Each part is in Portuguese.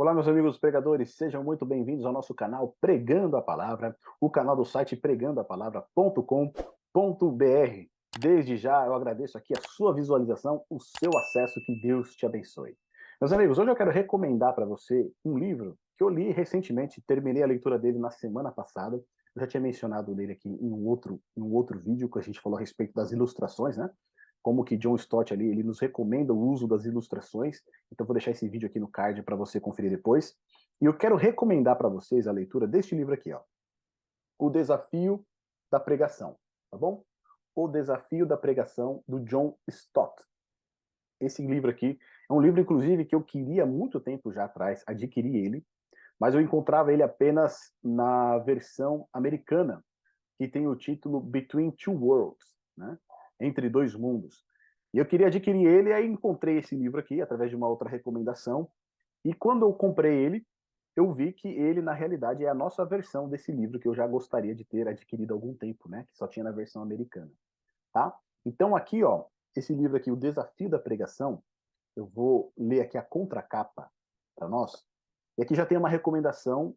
Olá, meus amigos pregadores, sejam muito bem-vindos ao nosso canal Pregando a Palavra, o canal do site pregandoapalavra.com.br. Desde já eu agradeço aqui a sua visualização, o seu acesso, que Deus te abençoe. Meus amigos, hoje eu quero recomendar para você um livro que eu li recentemente, terminei a leitura dele na semana passada. Eu já tinha mencionado nele aqui em um outro vídeo que a gente falou a respeito das ilustrações, né? Como que John Stott ali, ele nos recomenda o uso das ilustrações. Então vou deixar esse vídeo aqui no card para você conferir depois. E eu quero recomendar para vocês a leitura deste livro aqui, ó. O Desafio da Pregação, tá bom? O Desafio da Pregação, do John Stott. Esse livro aqui é um livro, inclusive, que eu queria há muito tempo já atrás adquirir ele, mas eu encontrava ele apenas na versão americana, que tem o título Between Two Worlds, né? Entre Dois Mundos. E eu queria adquirir ele, e aí encontrei esse livro aqui, através de uma outra recomendação, e quando eu comprei ele, eu vi que ele, na realidade, é a nossa versão desse livro, que eu já gostaria de ter adquirido há algum tempo, né? Que só tinha na versão americana, tá? Então aqui, ó, esse livro aqui, O Desafio da Pregação, eu vou ler aqui a contracapa para nós, e aqui já tem uma recomendação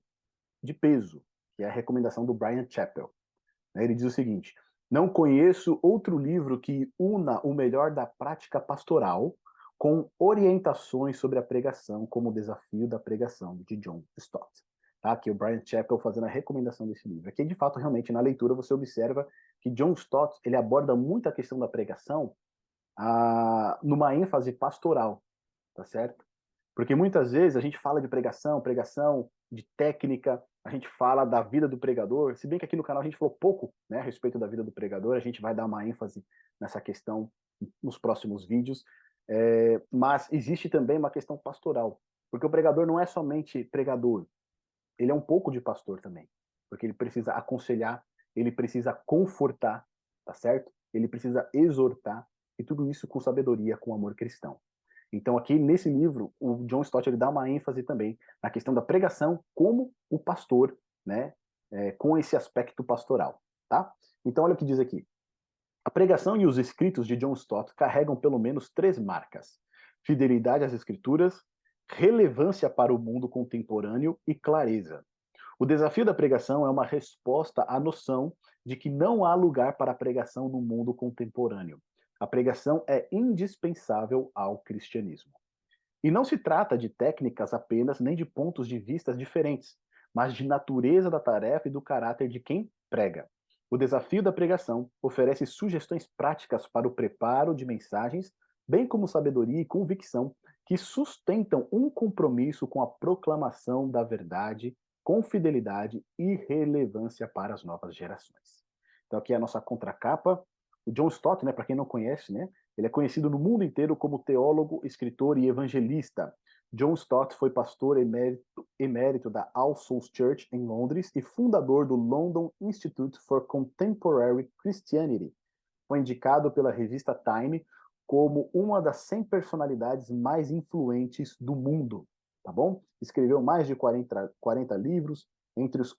de peso, que é a recomendação do Bryan Chapell. Ele diz o seguinte: não conheço outro livro que una o melhor da prática pastoral com orientações sobre a pregação como o desafio da pregação, de John Stott. Tá? Aqui o Bryan Chapell fazendo a recomendação desse livro. Aqui, de fato, realmente, na leitura, você observa que John Stott ele aborda muito a questão da pregação numa ênfase pastoral, tá certo? Porque muitas vezes a gente fala de pregação, pregação de técnica, a gente fala da vida do pregador, se bem que aqui no canal a gente falou pouco, né, a respeito da vida do pregador, a gente vai dar uma ênfase nessa questão nos próximos vídeos, mas existe também uma questão pastoral, porque o pregador não é somente pregador, ele é um pouco de pastor também, porque ele precisa aconselhar, ele precisa confortar, tá certo? Ele precisa exortar, e tudo isso com sabedoria, com amor cristão. Então aqui nesse livro, o John Stott ele dá uma ênfase também na questão da pregação como o pastor, né, com esse aspecto pastoral, tá? Então olha o que diz aqui. A pregação e os escritos de John Stott carregam pelo menos três marcas: fidelidade às escrituras, relevância para o mundo contemporâneo e clareza. O desafio da pregação é uma resposta à noção de que não há lugar para a pregação no mundo contemporâneo. A pregação é indispensável ao cristianismo. E não se trata de técnicas apenas, nem de pontos de vista diferentes, mas de natureza da tarefa e do caráter de quem prega. O desafio da pregação oferece sugestões práticas para o preparo de mensagens, bem como sabedoria e convicção que sustentam um compromisso com a proclamação da verdade, com fidelidade e relevância para as novas gerações. Então aqui é a nossa contracapa. O John Stott, né, para quem não conhece, né, ele é conhecido no mundo inteiro como teólogo, escritor e evangelista. John Stott foi pastor emérito da All Souls Church em Londres e fundador do London Institute for Contemporary Christianity. Foi indicado pela revista Time como uma das 100 personalidades mais influentes do mundo, tá bom? Escreveu mais de 40 livros, entre os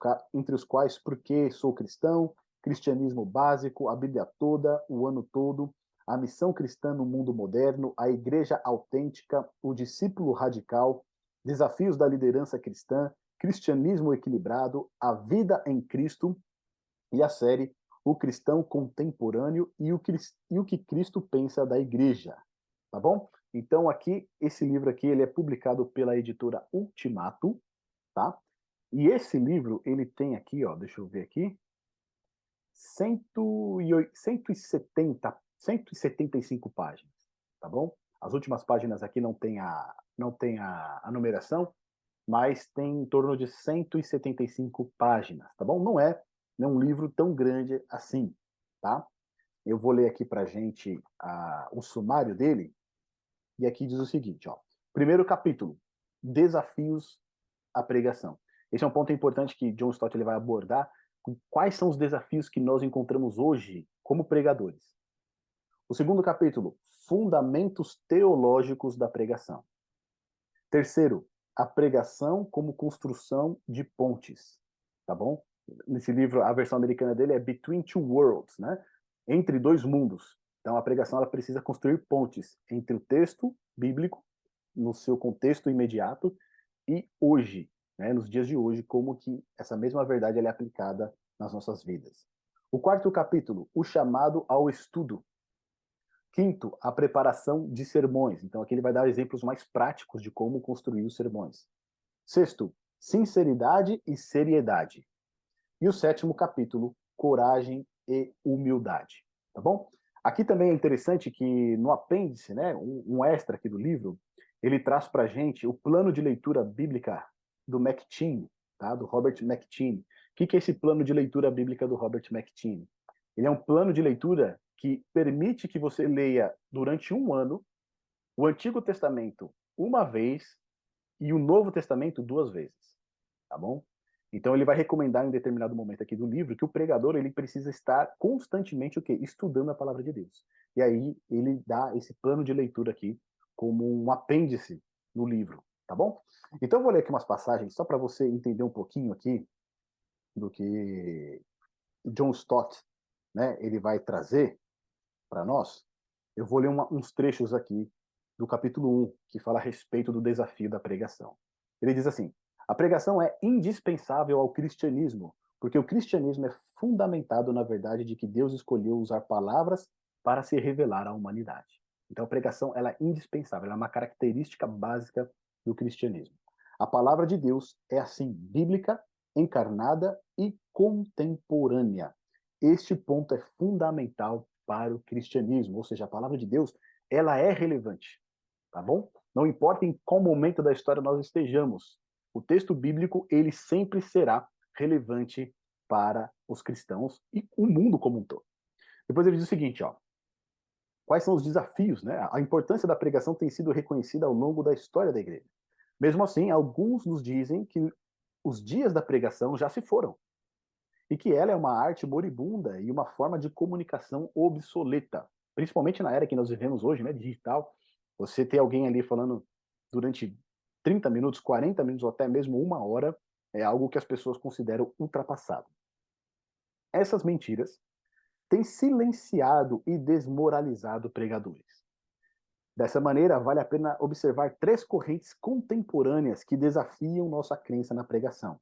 quais Por que Sou Cristão, Cristianismo Básico, a Bíblia Toda, o Ano Todo, A Missão Cristã no Mundo Moderno, A Igreja Autêntica, O Discípulo Radical, Desafios da Liderança Cristã, Cristianismo Equilibrado, A Vida em Cristo e a série O Cristão Contemporâneo e o que Cristo Pensa da Igreja. Tá bom? Então aqui, esse livro aqui, ele é publicado pela editora Ultimato, tá? E esse livro, ele tem aqui, ó, deixa eu ver aqui, 175 páginas, tá bom? As últimas páginas aqui não tem a numeração, mas tem em torno de 175 páginas, tá bom? Não é um livro tão grande assim, tá? Eu vou ler aqui pra gente o sumário dele, e aqui diz o seguinte, ó. Primeiro capítulo, desafios à pregação. Esse é um ponto importante que John Stott ele vai abordar, quais são os desafios que nós encontramos hoje como pregadores. O segundo capítulo, fundamentos teológicos da pregação. Terceiro, a pregação como construção de pontes, tá bom? Nesse livro, a versão americana dele é Between Two Worlds, né? Entre dois mundos. Então, a pregação ela precisa construir pontes entre o texto bíblico, no seu contexto imediato, e hoje, né, nos dias de hoje, como que essa mesma verdade ela é aplicada nas nossas vidas. O quarto capítulo, o chamado ao estudo. Quinto, a preparação de sermões. Então, aqui ele vai dar exemplos mais práticos de como construir os sermões. Sexto, sinceridade e seriedade. E o sétimo capítulo, coragem e humildade. Tá bom? Aqui também é interessante que no apêndice, né, um extra aqui do livro, ele traz para a gente o plano de leitura bíblica do McCheyne, tá? Do Robert McCheyne. O que é esse plano de leitura bíblica do Robert McCheyne? Ele é um plano de leitura que permite que você leia durante um ano o Antigo Testamento uma vez e o Novo Testamento duas vezes, tá bom? Então ele vai recomendar em determinado momento aqui do livro que o pregador ele precisa estar constantemente o quê? Estudando a palavra de Deus. E aí ele dá esse plano de leitura aqui como um apêndice no livro, tá bom? Então eu vou ler aqui umas passagens só para você entender um pouquinho aqui do que John Stott, né, ele vai trazer para nós. Eu vou ler uns trechos aqui do capítulo 1, que fala a respeito do desafio da pregação. Ele diz assim: a pregação é indispensável ao cristianismo, porque o cristianismo é fundamentado na verdade de que Deus escolheu usar palavras para se revelar à humanidade. Então a pregação ela é indispensável, ela é uma característica básica do cristianismo. A palavra de Deus é assim bíblica, encarnada e contemporânea. Este ponto é fundamental para o cristianismo, ou seja, a palavra de Deus, ela é relevante, tá bom? Não importa em qual momento da história nós estejamos, o texto bíblico, ele sempre será relevante para os cristãos e o mundo como um todo. Depois ele diz o seguinte, ó, quais são os desafios, né? A importância da pregação tem sido reconhecida ao longo da história da igreja. Mesmo assim, alguns nos dizem que os dias da pregação já se foram e que ela é uma arte moribunda e uma forma de comunicação obsoleta, principalmente na era que nós vivemos hoje, né, digital. Você ter alguém ali falando durante 30 minutos, 40 minutos ou até mesmo uma hora é algo que as pessoas consideram ultrapassado. Essas mentiras têm silenciado e desmoralizado pregadores. Dessa maneira, vale a pena observar três correntes contemporâneas que desafiam nossa crença na pregação.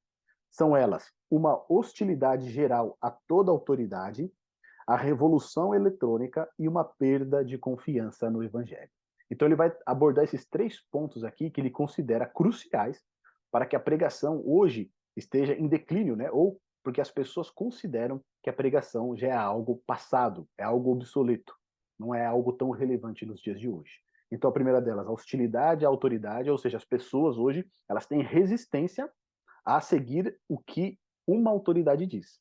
São elas uma hostilidade geral a toda autoridade, a revolução eletrônica e uma perda de confiança no evangelho. Então ele vai abordar esses três pontos aqui que ele considera cruciais para que a pregação hoje esteja em declínio, né? Ou porque as pessoas consideram que a pregação já é algo passado, é algo obsoleto, não é algo tão relevante nos dias de hoje. Então a primeira delas, a hostilidade à autoridade, ou seja, as pessoas hoje, elas têm resistência a seguir o que uma autoridade diz,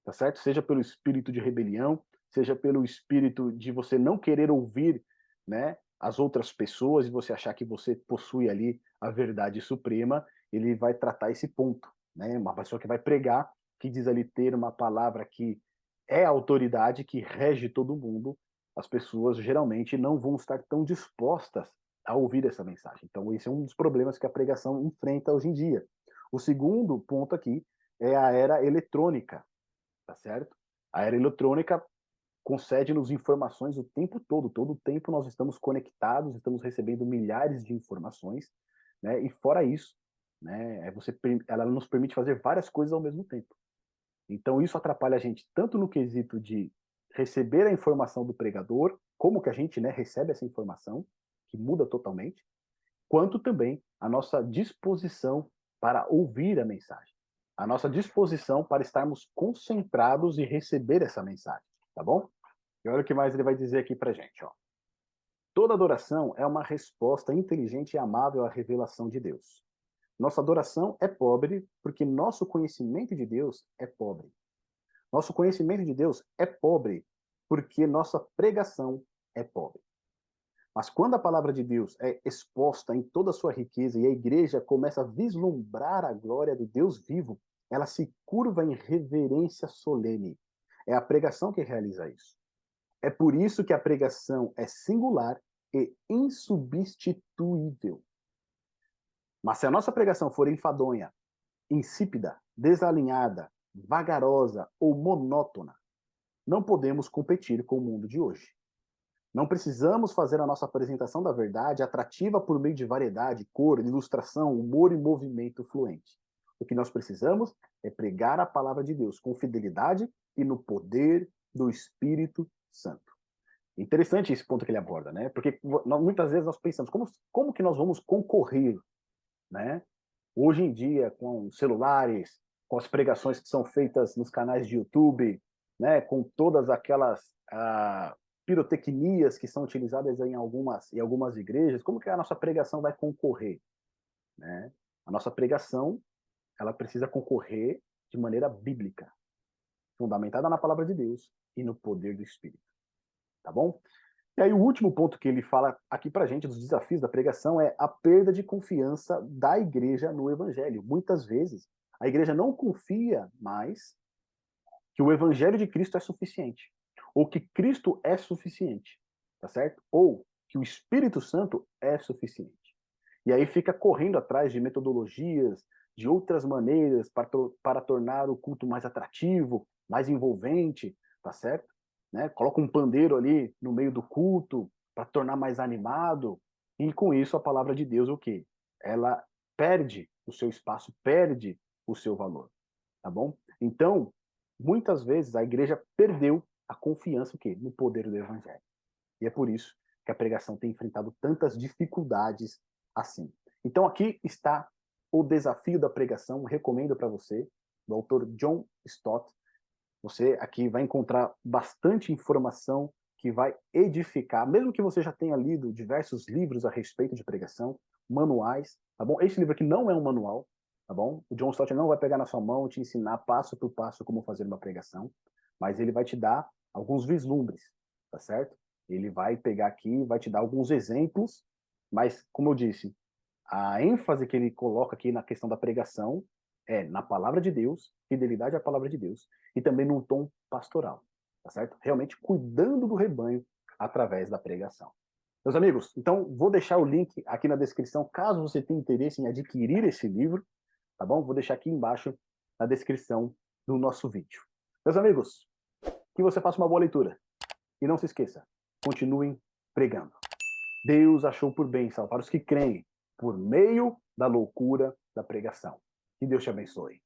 tá certo? Seja pelo espírito de rebelião, seja pelo espírito de você não querer ouvir, né, as outras pessoas e você achar que você possui ali a verdade suprema, ele vai tratar esse ponto, né? Uma pessoa que vai pregar, que diz ali ter uma palavra que é a autoridade que rege todo mundo, as pessoas geralmente não vão estar tão dispostas a ouvir essa mensagem. Então, esse é um dos problemas que a pregação enfrenta hoje em dia. O segundo ponto aqui é a era eletrônica, tá certo? A era eletrônica concede-nos informações o tempo todo o tempo nós estamos conectados, estamos recebendo milhares de informações, né? E fora isso, né, ela nos permite fazer várias coisas ao mesmo tempo. Então isso atrapalha a gente tanto no quesito de receber a informação do pregador, como que a gente, né, recebe essa informação, que muda totalmente, quanto também a nossa disposição para ouvir a mensagem, a nossa disposição para estarmos concentrados e receber essa mensagem, tá bom? E olha o que mais ele vai dizer aqui pra gente, ó. Toda adoração é uma resposta inteligente e amável à revelação de Deus. Nossa adoração é pobre porque nosso conhecimento de Deus é pobre. Nosso conhecimento de Deus é pobre porque nossa pregação é pobre. Mas quando a palavra de Deus é exposta em toda a sua riqueza e a igreja começa a vislumbrar a glória do Deus vivo, ela se curva em reverência solene. É a pregação que realiza isso. É por isso que a pregação é singular e insubstituível. Mas se a nossa pregação for enfadonha, insípida, desalinhada, vagarosa ou monótona, não podemos competir com o mundo de hoje. Não precisamos fazer a nossa apresentação da verdade atrativa por meio de variedade, cor, ilustração, humor e movimento fluente. O que nós precisamos é pregar a palavra de Deus com fidelidade e no poder do Espírito Santo. Interessante esse ponto que ele aborda, né? Porque muitas vezes nós pensamos, como que nós vamos concorrer, né? Hoje em dia, com celulares, com as pregações que são feitas nos canais de YouTube, né? Com todas aquelas pirotecnias que são utilizadas em algumas igrejas, como que a nossa pregação vai concorrer, né? A nossa pregação, ela precisa concorrer de maneira bíblica, fundamentada na palavra de Deus e no poder do Espírito, tá bom? E aí o último ponto que ele fala aqui pra gente dos desafios da pregação é a perda de confiança da igreja no evangelho. Muitas vezes a igreja não confia mais que o evangelho de Cristo é suficiente, ou que Cristo é suficiente, tá certo? Ou que o Espírito Santo é suficiente. E aí fica correndo atrás de metodologias, de outras maneiras para tornar o culto mais atrativo, mais envolvente, tá certo? Né? Coloca um pandeiro ali no meio do culto para tornar mais animado, e com isso a palavra de Deus o quê? Ela perde o seu espaço, perde o seu valor, tá bom? Então, muitas vezes a igreja perdeu a confiança o quê? No poder do evangelho. E é por isso que a pregação tem enfrentado tantas dificuldades assim. Então aqui está o desafio da pregação, recomendo para você, do autor John Stott. Você aqui vai encontrar bastante informação que vai edificar, mesmo que você já tenha lido diversos livros a respeito de pregação, manuais, tá bom? Esse livro aqui não é um manual, tá bom? O John Stott não vai pegar na sua mão e te ensinar passo por passo como fazer uma pregação, mas ele vai te dar alguns vislumbres, tá certo? Ele vai pegar aqui, vai te dar alguns exemplos, mas, como eu disse, a ênfase que ele coloca aqui na questão da pregação é na palavra de Deus, fidelidade à palavra de Deus, e também num tom pastoral, tá certo? Realmente cuidando do rebanho através da pregação. Meus amigos, então vou deixar o link aqui na descrição, caso você tenha interesse em adquirir esse livro, tá bom? Vou deixar aqui embaixo na descrição do nosso vídeo. Meus amigos, que você faça uma boa leitura. E não se esqueça, continuem pregando. Deus achou por bem salvar os que creem por meio da loucura da pregação. Que Deus te abençoe.